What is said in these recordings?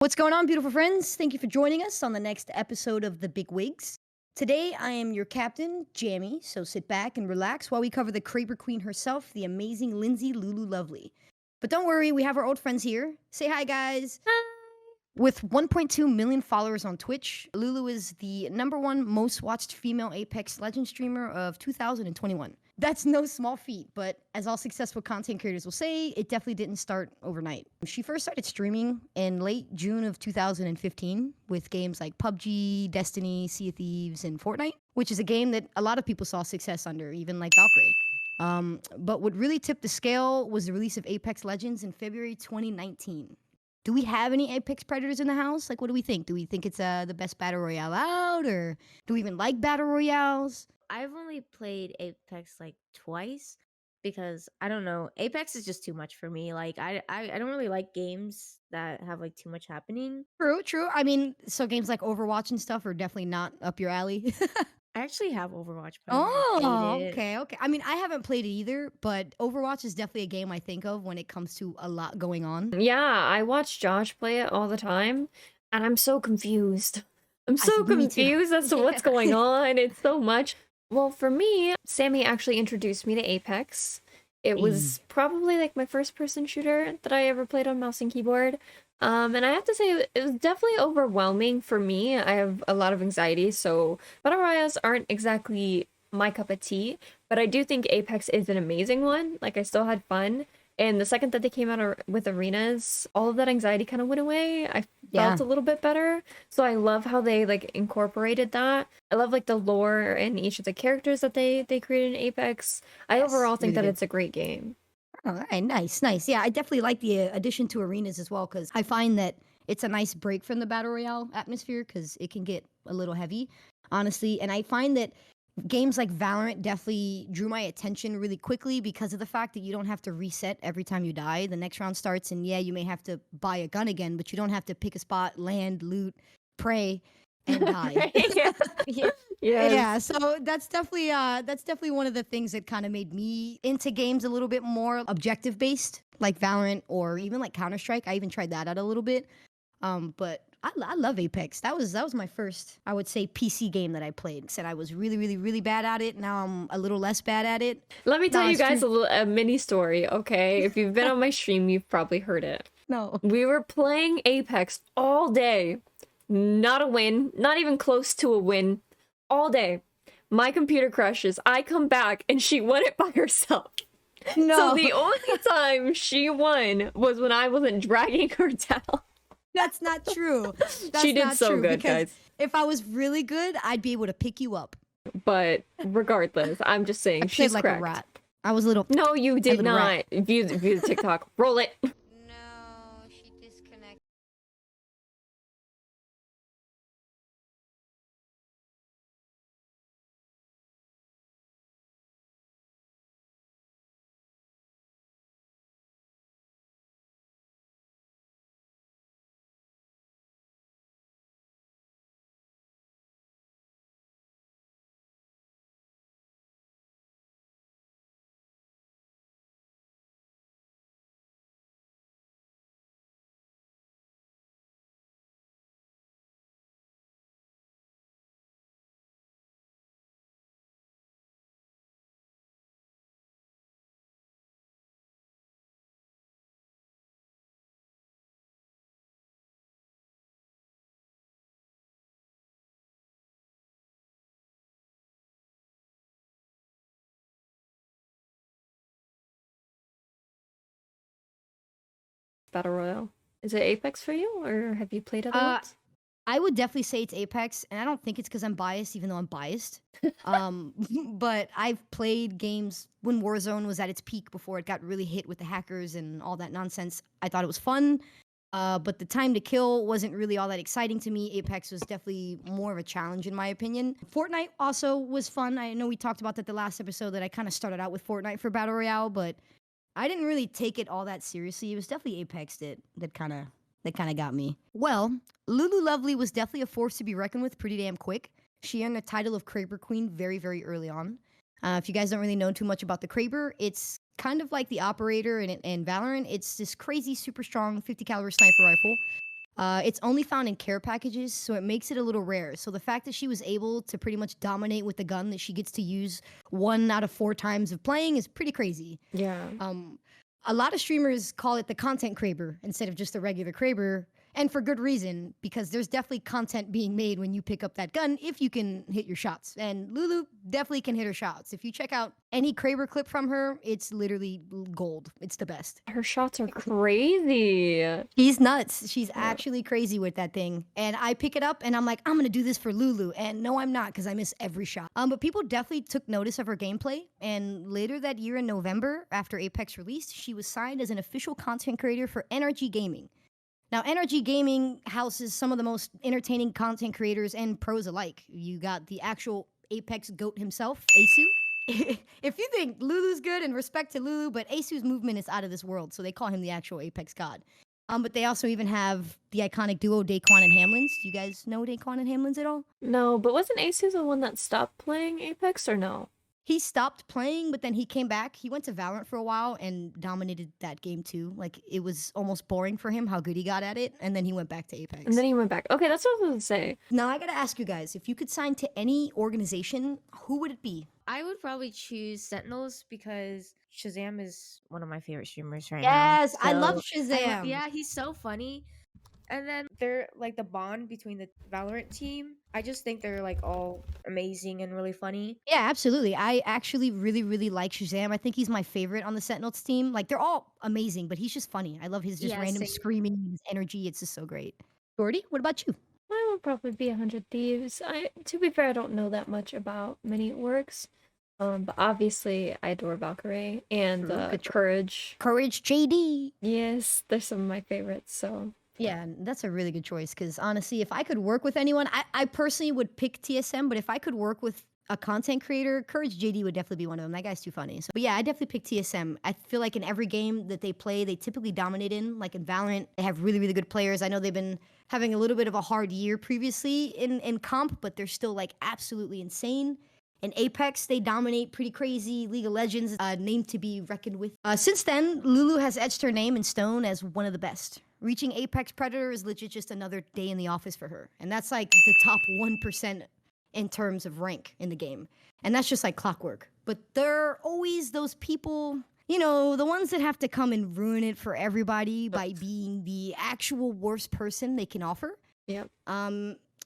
What's going on, beautiful friends? Thank you for joining us on the next episode of The Big Wigs. Today, I am your captain, Jamie, so sit back and relax while we cover the Kraber Queen herself, the amazing Lindsay Lululovely. But don't worry, we have our old friends here. Say hi, guys. With 1.2 million followers on Twitch, Lulu is the #1 most watched female Apex Legends streamer of 2021. That's no small feat, but as all successful content creators will say, it definitely didn't start overnight. She first started streaming in late June of 2015 with games like PUBG, Destiny, Sea of Thieves, and Fortnite, which is a game that a lot of people saw success under, even like Valkyrie. But what really tipped the scale was the release of Apex Legends in February 2019. Do we have any Apex Predators in the house? Like, what do we think? Do we think it's the best battle royale out, or do we even like battle royales? I've only played Apex like twice because I don't know. Apex is just too much for me. Like I don't really like games that have like too much happening. True, true. I mean, so games like Overwatch and stuff are definitely not up your alley. I actually have Overwatch, but I've never played Oh, it. okay, okay. I mean, I haven't played it either, but Overwatch is definitely a game I think of when it comes to a lot going on. Yeah, I watch Josh play it all the time, and I'm so confused. I'm I so think me too. confused as to what's going on. It's so much. Well, for me, Sammy actually introduced me to Apex. It was probably like my first person shooter that I ever played on mouse and keyboard. And I have to say, it was definitely overwhelming for me. I have a lot of anxiety, so battle royales aren't exactly my cup of tea, but I do think Apex is an amazing one. Like, I still had fun. And the second that they came out with arenas, all of that anxiety kind of went away. I Yeah. felt a little bit better. So I love how they like incorporated that. I love like the lore and each of the characters that they created in Apex. I Yes, overall think really that good. it's a great game. Oh, all right, nice, nice. Yeah, I definitely like the addition to arenas as well because I find that it's a nice break from the battle royale atmosphere because it can get a little heavy, honestly. And I find that games like Valorant definitely drew my attention really quickly because of the fact that you don't have to reset every time you die. The next round starts, and yeah, you may have to buy a gun again, but you don't have to pick a spot, land, loot, pray, and die. Yeah. Yeah. Yes. Yeah, so that's definitely one of the things that kind of made me into games a little bit more objective based, like Valorant or even like Counter Strike. I even tried that out a little bit. But I love Apex. That was my first, I would say, PC game that I played. Said I was really, really, really bad at it. Now I'm a little less bad at it. Let me tell Nah, you it's guys true. a mini story, okay? If you've been on my stream, you've probably heard it. No. We were playing Apex all day. Not a win, not even close to a win. All day. My computer crashes. I come back and she won it by herself. No. So the only time she won was when I wasn't dragging her down. That's not true. That's She did not so true, good, because guys. if I was really good, I'd be able to pick you up. But regardless, I'm just I saying played she's like correct. a rat. I was a little. No, you did little not. rat. View the TikTok. Roll it. No, she disconnected. Battle Royale. Is it Apex for you, or have you played other Uh, ones? I would definitely say it's Apex, and I don't think it's because I'm biased, even though I'm biased. But I've played games when Warzone was at its peak before it got really hit with the hackers and all that nonsense. I thought it was fun, but the time to kill wasn't really all that exciting to me. Apex was definitely more of a challenge, in my opinion. Fortnite also was fun. I know we talked about that the last episode, that I kind of started out with Fortnite for Battle Royale, but I didn't really take it all that seriously. It was definitely Apex that kind of got me. Well, Lulu Lovely was definitely a force to be reckoned with pretty damn quick. She earned the title of Kraber Queen very, very early on. If you guys don't really know too much about the Kraber, it's kind of like the Operator in Valorant. It's this crazy, super strong 50 caliber sniper rifle. It's only found in care packages, so it makes it a little rare. So the fact that she was able to pretty much dominate with the gun that she gets to use 1 out of 4 times of playing is pretty crazy. Yeah. A lot of streamers call it the content Kraber instead of just the regular Kraber, and for good reason, because there's definitely content being made when you pick up that gun if you can hit your shots. And Lulu definitely can hit her shots. If you check out any Kraber clip from her, it's literally gold. It's the best. Her shots are crazy. She's nuts. She's Yeah. actually crazy with that thing. And I pick it up and I'm like, I'm gonna do this for Lulu. And no, I'm not, because I miss every shot. But people definitely took notice of her gameplay. And later that year in November, after Apex released, she was signed as an official content creator for NRG Gaming. Now, NRG Gaming houses some of the most entertaining content creators and pros alike. You got the actual Apex GOAT himself, Asu. If you think Lulu's good, and respect to Lulu, but Asu's movement is out of this world, so they call him the actual Apex god. But they also even have the iconic duo Daquan and Hamlins. Do you guys know Daquan and Hamlins at all? No, but wasn't Asu the one that stopped playing Apex or no? He stopped playing, but then he came back. He went to Valorant for a while and dominated that game too. Like, it was almost boring for him how good he got at it, and then he went back to Apex. And then he went back. Okay, that's what I was gonna say. Now I gotta ask you guys, if you could sign to any organization, who would it be? I would probably choose Sentinels because Shazam is one of my favorite streamers right now. Yes, I love So, Shazam. yeah, he's so funny. And then they're like the bond between the Valorant team. I just think they're like all amazing and really funny. Yeah, absolutely. I actually really, really like Shazam. I think he's my favorite on the Sentinels team. Like, they're all amazing, but he's just funny. I love his just Yeah, random same. screaming, his energy. It's just so great. Gordy, what about you? Mine would probably be 100 Thieves. To be fair, I don't know that much about many orgs. But obviously I adore Valkyrie and Good choice. Courage. Courage JD. Yes, they're some of my favorites, so Yeah, that's a really good choice because honestly, if I could work with anyone, I personally would pick TSM, but if I could work with a content creator, Courage JD would definitely be one of them. That guy's too funny. So, but yeah, I definitely pick TSM. I feel like in every game that they play, they typically dominate in. Like in Valorant, they have really, really good players. I know they've been having a little bit of a hard year previously in comp, but they're still like absolutely insane. In Apex, they dominate pretty crazy. League of Legends, name to be reckoned with. Since then, Lulu has etched her name in stone as one of the best. Reaching Apex Predator is legit just another day in the office for her. And that's like the top 1% in terms of rank in the game. And that's just like clockwork. But there are always those people, you know, the ones that have to come and ruin it for everybody by being the actual worst person they can offer. yep.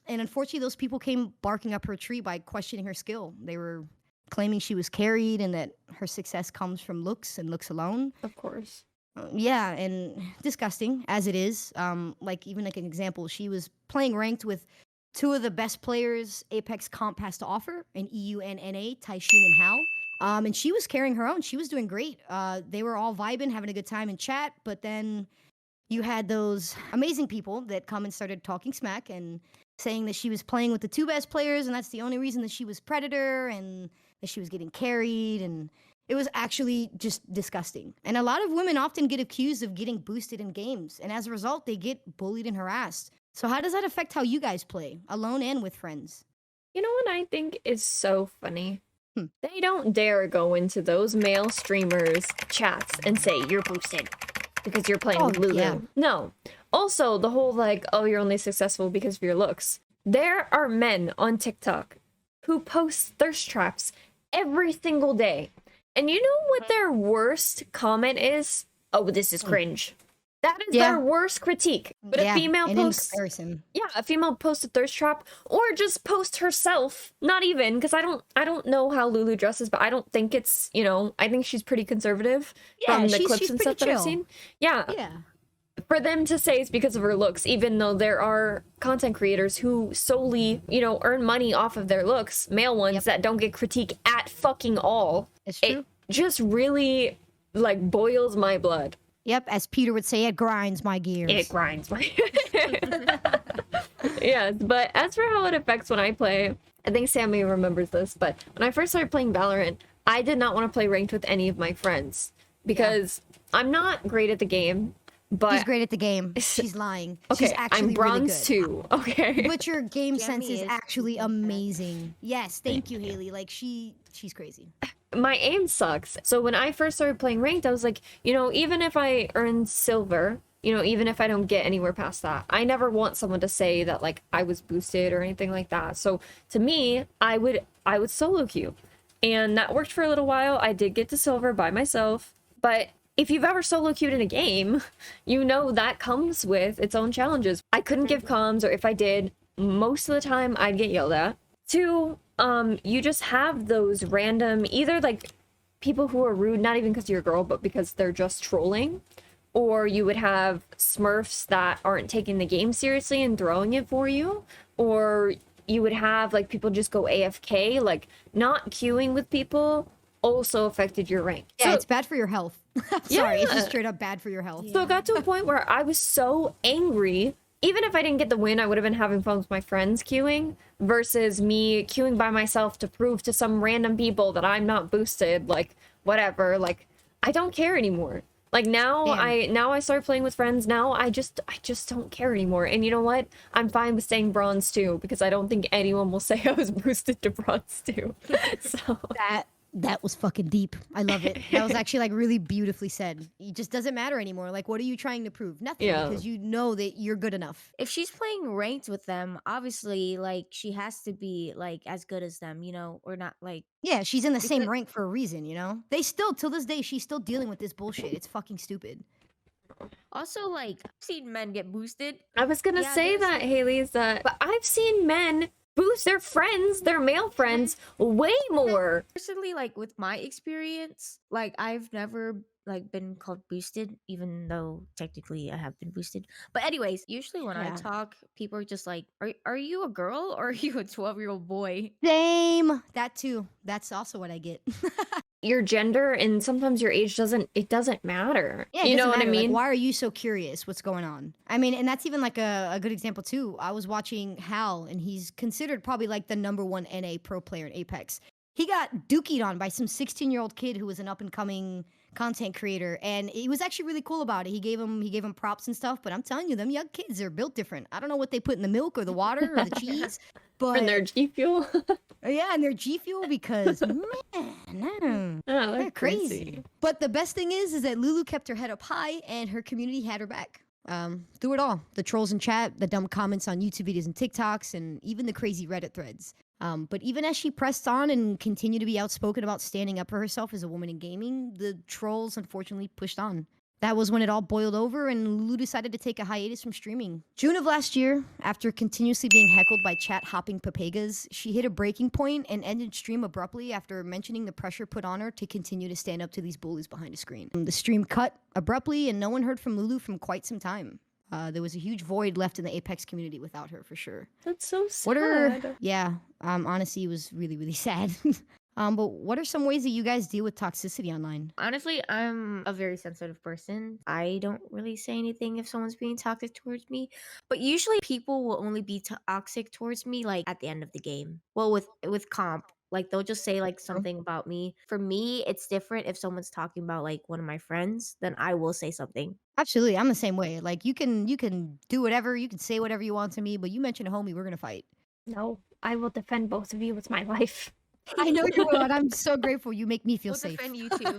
And unfortunately, those people came barking up her tree by questioning her skill. They were claiming she was carried and that her success comes from looks and looks alone. Of course. Yeah, and disgusting as it is. Like even like an example, she was playing ranked with two of the best players Apex Comp has to offer in EU and NA, Taishin and Hao. And she was carrying her own. She was doing great. They were all vibing, having a good time in chat. But then you had those amazing people that come and started talking smack and saying that she was playing with the two best players, and that's the only reason that she was Predator and that she was getting carried, and it was actually just disgusting. And a lot of women often get accused of getting boosted in games, and as a result, they get bullied and harassed. So how does that affect how you guys play, alone and with friends? You know what I think is so funny? Hmm. They don't dare go into those male streamers' chats and say, you're boosted because you're playing with Lulu. Yeah. No. Also, the whole like, oh, you're only successful because of your looks. There are men on TikTok who post thirst traps every single day. And you know what their worst comment is? Oh, this is cringe. That is Yeah. their worst critique. But Yeah, a female and in posts, comparison. yeah, a female posts a thirst trap, or just post herself. Not even, because I don't know how Lulu dresses, but I don't think it's, you know, I think she's pretty conservative Yeah, from the she's clips and pretty stuff that I've chill. seen. Yeah, Yeah. for them to say it's because of her looks, even though there are content creators who solely, you know, earn money off of their looks, male ones that don't get critique at fucking all. It's true. It just really like boils my blood. Yep, as Peter would say, it grinds my gears. It grinds my Yes, but as for how it affects when I play, I think Sammy remembers this, but when I first started playing Valorant, I did not want to play ranked with any of my friends because I'm not great at the game. But She's great at the game. She's lying. okay, She's actually I'm bronze really good. too. Okay. But your game sense Jamie is is actually pretty good. amazing. Yes, thank you, Haley. Like she's crazy. My aim sucks. So when I first started playing ranked, I was like, you know, even if I earn silver, you know, even if I don't get anywhere past that, I never want someone to say that like I was boosted or anything like that. So to me, I would solo queue. And that worked for a little while. I did get to silver by myself, but if you've ever solo queued in a game, you know that comes with its own challenges. I couldn't give comms, or if I did, most of the time I'd get yelled at. Two, you just have those random, either like people who are rude, not even because you're a girl, but because they're just trolling. Or you would have smurfs that aren't taking the game seriously and throwing it for you. Or you would have like people just go AFK, like not queuing with people also affected your rank. Yeah, So it's bad for your health. Sorry, it's Yeah. just straight up bad for your health. So it got to a point where I was so angry. Even if I didn't get the win, I would have been having fun with my friends queuing versus me queuing by myself to prove to some random people that I'm not boosted, like whatever. Like I don't care anymore. Like now Damn. I started playing with friends. Now I just don't care anymore. And you know what? I'm fine with staying bronze too because I don't think anyone will say I was boosted to bronze too. So That was fucking deep. I love it. That was actually like really beautifully said. It just doesn't matter anymore. Like, what are you trying to prove? Nothing, Yeah. because you know that you're good enough. If she's playing ranked with them, obviously, like she has to be like as good as them, you know, or not like Yeah, she's in the same because rank for a reason, you know? They still, till this day, she's still dealing with this bullshit. It's fucking stupid. also like I've seen men get boosted. I was gonna Yeah, say there's, that, like- Haley, is that but I've seen men boost their friends, their male friends, way more. Personally, like with my experience, like I've never like been called boosted, even though technically I have been boosted. But anyways, usually when I Yeah. talk, people are just like, "Are you a girl or are you a 12-year-old boy?" Same. That too. That's also what I get. Your gender and sometimes your age doesn't matter. Yeah, it You know doesn't what I matter. Like, mean? why are you so curious? What's going on? I mean, and that's even like a good example too. I was watching Hal, and he's considered probably like the #1 NA pro player in Apex. He got dookied on by some 16-year-old kid who was an up and coming content creator, and he was actually really cool about it. He gave him props and stuff. But I'm telling you, them young kids are built different. I don't know what they put in the milk or the water or the cheese, but And their G Fuel. yeah, and their G Fuel because man, Oh, they're crazy. But the best thing is that Lulu kept her head up high and her community had her back. Through it all. The trolls in chat, the dumb comments on YouTube videos and TikToks, and even the crazy Reddit threads. But even as she pressed on and continued to be outspoken about standing up for herself as a woman in gaming, the trolls unfortunately pushed on. That was when it all boiled over and Lulu decided to take a hiatus from streaming. June of last year, after continuously being heckled by chat-hopping papegas, she hit a breaking point and ended stream abruptly after mentioning the pressure put on her to continue to stand up to these bullies behind a screen. The stream cut abruptly and no one heard from Lulu from quite some time. There was a huge void left in the Apex community without her, for sure. That's so sad. What are... Yeah, honestly, it was really, really sad. But what are some ways that you guys deal with toxicity online? Honestly, I'm a very sensitive person. I don't really say anything if someone's being toxic towards me, but usually people will only be toxic towards me like at the end of the game. Well, with comp, like they'll just say like something about me. For me, it's different if someone's talking about like one of my friends, then I will say something. Absolutely, I'm the same way. Like you can do whatever, you can say whatever you want to me, but you mention a homie, we're gonna fight. No, I will defend both of you with my life. I know you will, and I'm so grateful. You make me feel We'll safe. defend you too.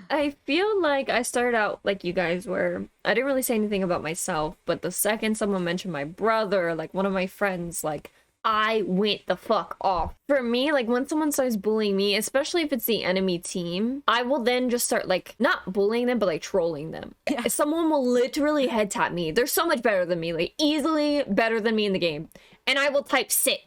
I feel like I started out like you guys were. I didn't really say anything about myself, but the second someone mentioned my brother, like one of my friends, like I went the fuck off. For me, like when someone starts bullying me, especially if it's the enemy team, I will then just start like not bullying them, but like trolling them. Yeah. Someone will literally head tap me. They're so much better than me, like easily better than me in the game. And I will type sit.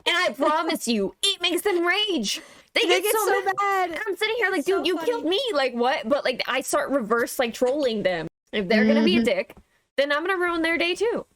And I promise you, it makes them rage. They get so bad. and I'm sitting here like, It's so dude, you funny. killed me. Like, what? But like, I start reverse like trolling them. If they're gonna be a dick, then I'm gonna ruin their day too.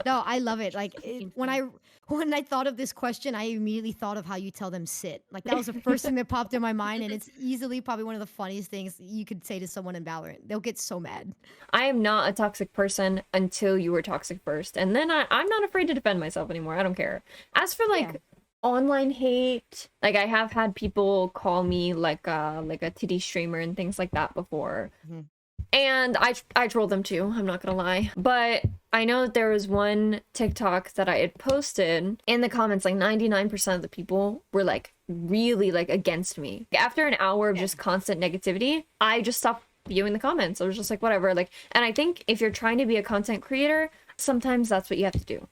No, I love it. Like when I thought of this question, I immediately thought of how you tell them sit. Like that was the first thing that popped in my mind, and it's easily probably one of the funniest things you could say to someone in Valorant. They'll get so mad. I am not a toxic person until you were toxic first, and then I'm not afraid to defend myself anymore. I don't care. As for like Yeah. online hate, like I have had people call me like a titty streamer and things like that before. Mhm. And I trolled them too, I'm not gonna lie. But I know that there was one TikTok that I had posted in the comments, like 99% of the people were like really like against me. After an hour of just constant negativity, I just stopped viewing the comments. I was just like, whatever. Like, and I think if you're trying to be a content creator, sometimes that's what you have to do.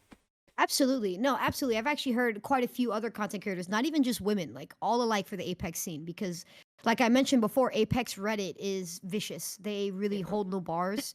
Absolutely. No, absolutely. I've actually heard quite a few other content creators, not even just women, like all alike for the Apex scene because like I mentioned before, Apex Reddit is vicious. They really hold no bars.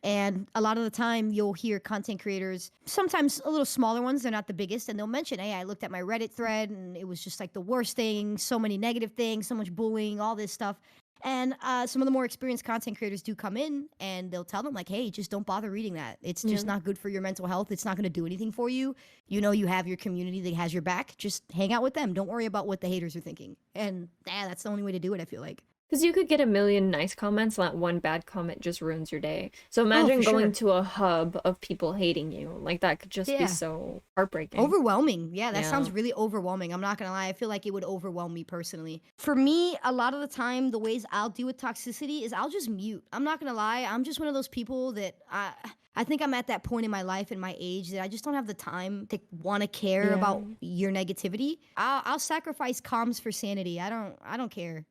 And a lot of the time you'll hear content creators, sometimes a little smaller ones, they're not the biggest, and they'll mention, "Hey, I looked at my Reddit thread and it was just like the worst thing, so many negative things, so much bullying, all this stuff." And some of the more experienced content creators do come in and they'll tell them like, "Hey, just don't bother reading that. It's just Yeah. not good for your mental health. It's not going to do anything for you. You know, you have your community that has your back. Just hang out with them. Don't worry about what the haters are thinking." And that's the only way to do it, I feel like. Because you could get a million nice comments, and that one bad comment just ruins your day. So Oh, imagine for going sure. to a hub of people hating you. Like, that could just be Yeah. so heartbreaking. Overwhelming. Yeah, that Yeah. sounds really overwhelming. I'm not gonna lie. I feel like it would overwhelm me personally. For me, a lot of the time, the ways I'll deal with toxicity is I'll just mute. I'm not gonna lie. I'm just one of those people that I think I'm at that point in my life and my age that I just don't have the time to want to care Yeah. about your negativity. I'll sacrifice comms for sanity. I don't care.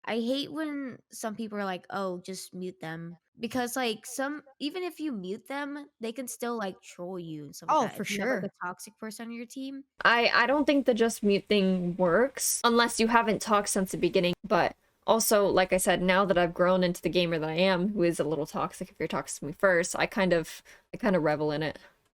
I hate when some people are like, "Oh, just mute them." Because like some even if you mute them, they can still like troll you and stuff like Oh, that. for If you have like sure. a toxic person on your team. I don't think the just mute thing works unless you haven't talked since the beginning. But also, like I said, now that I've grown into the gamer that I am, who is a little toxic if you're toxic to me first, I kind of revel in it.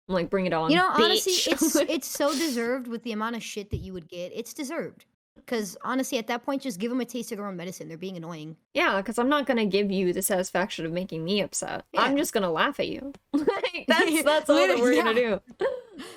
I'm like, bring it on, You know, honestly, bitch. it's so deserved with the amount of shit that you would get. It's deserved. Because honestly, at that point, just give them a taste of their own medicine. They're being annoying. Yeah, because I'm not gonna give you the satisfaction of making me upset. I'm Yeah. just gonna laugh at you. Like, that's all that Literally, we're gonna yeah. do.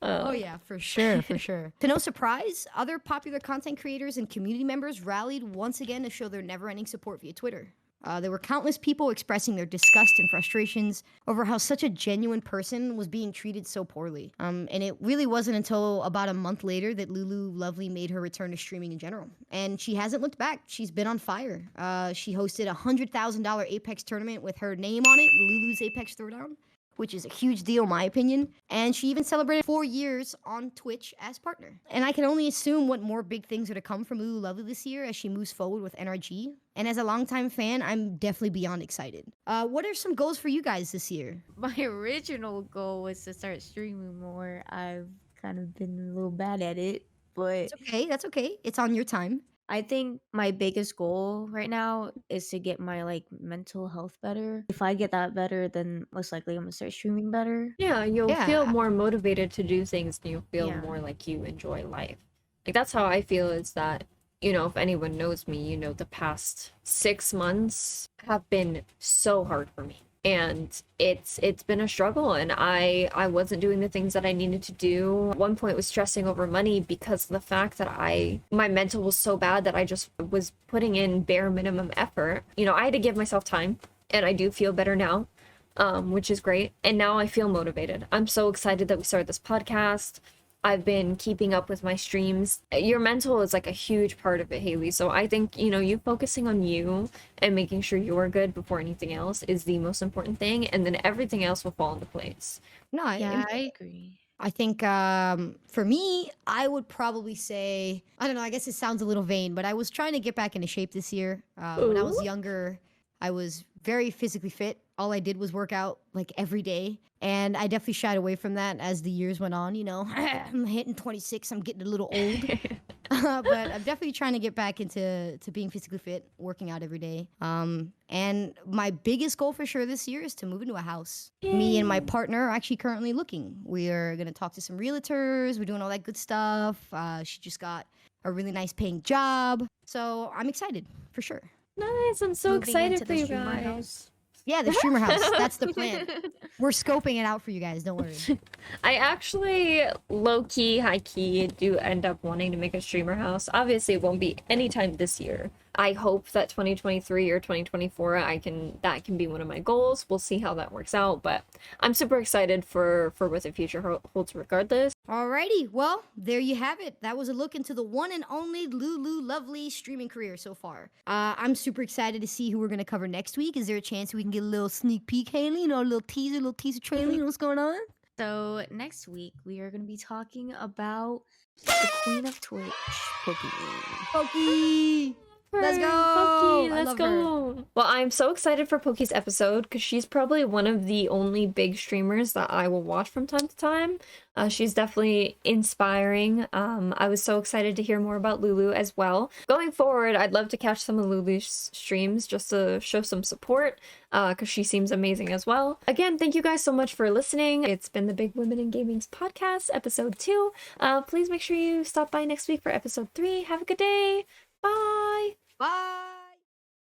Oh yeah, for sure, for sure. To no surprise, other popular content creators and community members rallied once again to show their never-ending support via Twitter. There were countless people expressing their disgust and frustrations over how such a genuine person was being treated so poorly. And it really wasn't until about a month later that Lulu Lovely made her return to streaming in general. And she hasn't looked back. She's been on fire. She hosted a $100,000 Apex tournament with her name on it, Lulu's Apex Throwdown, which is a huge deal in my opinion. And she even celebrated 4 years on Twitch as partner. And I can only assume what more big things are to come from Lulu Lovely this year as she moves forward with NRG. And as a longtime fan, I'm definitely beyond excited. What are some goals for you guys this year? My original goal was to start streaming more. I've kind of been a little bad at it, but It's okay. That's okay. It's on your time. I think my biggest goal right now is to get my like mental health better. If I get that better, then most likely I'm gonna start streaming better. Yeah, you'll feel Yeah. more motivated to do things, and you'll feel Yeah. more like you enjoy life. Like, that's how I feel, is that, you know, if anyone knows me, you know, the past 6 months have been so hard for me. And it's been a struggle, and I wasn't doing the things that I needed to do. At one point was stressing over money because of the fact that my mental was so bad that I just was putting in bare minimum effort. You know, I had to give myself time, and I do feel better now, which is great. And now I feel motivated. I'm so excited that we started this podcast. I've been keeping up with my streams. Your mental is like a huge part of it, Haley. So I think, you know, you focusing on you and making sure you're good before anything else is the most important thing. And then everything else will fall into place. No, Yeah, I agree. I think for me, I would probably say, I don't know, I guess it sounds a little vain, but I was trying to get back into shape this year. When I was Ooh. younger, I was very physically fit. All I did was work out like every day. And I definitely shied away from that as the years went on. You know, I'm hitting 26, I'm getting a little old. But I'm definitely trying to get back into being physically fit, working out every day. And my biggest goal for sure this year is to move into a house. Me and my partner are actually currently looking. We are going to talk to some realtors. We're doing all that good stuff. She just got a really nice paying job. So I'm excited for sure. Nice. I'm so Moving excited into for the you streamer guys. house. Yeah, the streamer house. That's the plan. We're scoping it out for you guys. Don't worry. I actually low-key, high-key do end up wanting to make a streamer house. Obviously, it won't be anytime this year. I hope that 2023 or 2024, that can be one of my goals. We'll see how that works out, but I'm super excited for what the future holds regardless. Alrighty, well, there you have it. That was a look into the one and only Lulu Lovely streaming career so far. I'm super excited to see who we're gonna cover next week. Is there a chance we can get a little sneak peek, Haley? You know, a little teaser trailer. You know what's going on? So next week we are gonna be talking about the Queen of Twitch, Pokey. Pokey. her. Let's go! Pokey, I let's love her. go. Well, I'm so excited for Pokey's episode because she's probably one of the only big streamers that I will watch from time to time. She's definitely inspiring. I was so excited to hear more about Lulu as well. Going forward, I'd love to catch some of Lulu's streams just to show some support because she seems amazing as well. Again, thank you guys so much for listening. It's been the Big Women in Gaming's podcast, episode 2. Please make sure you stop by next week for episode 3. Have a good day. Bye. Bye.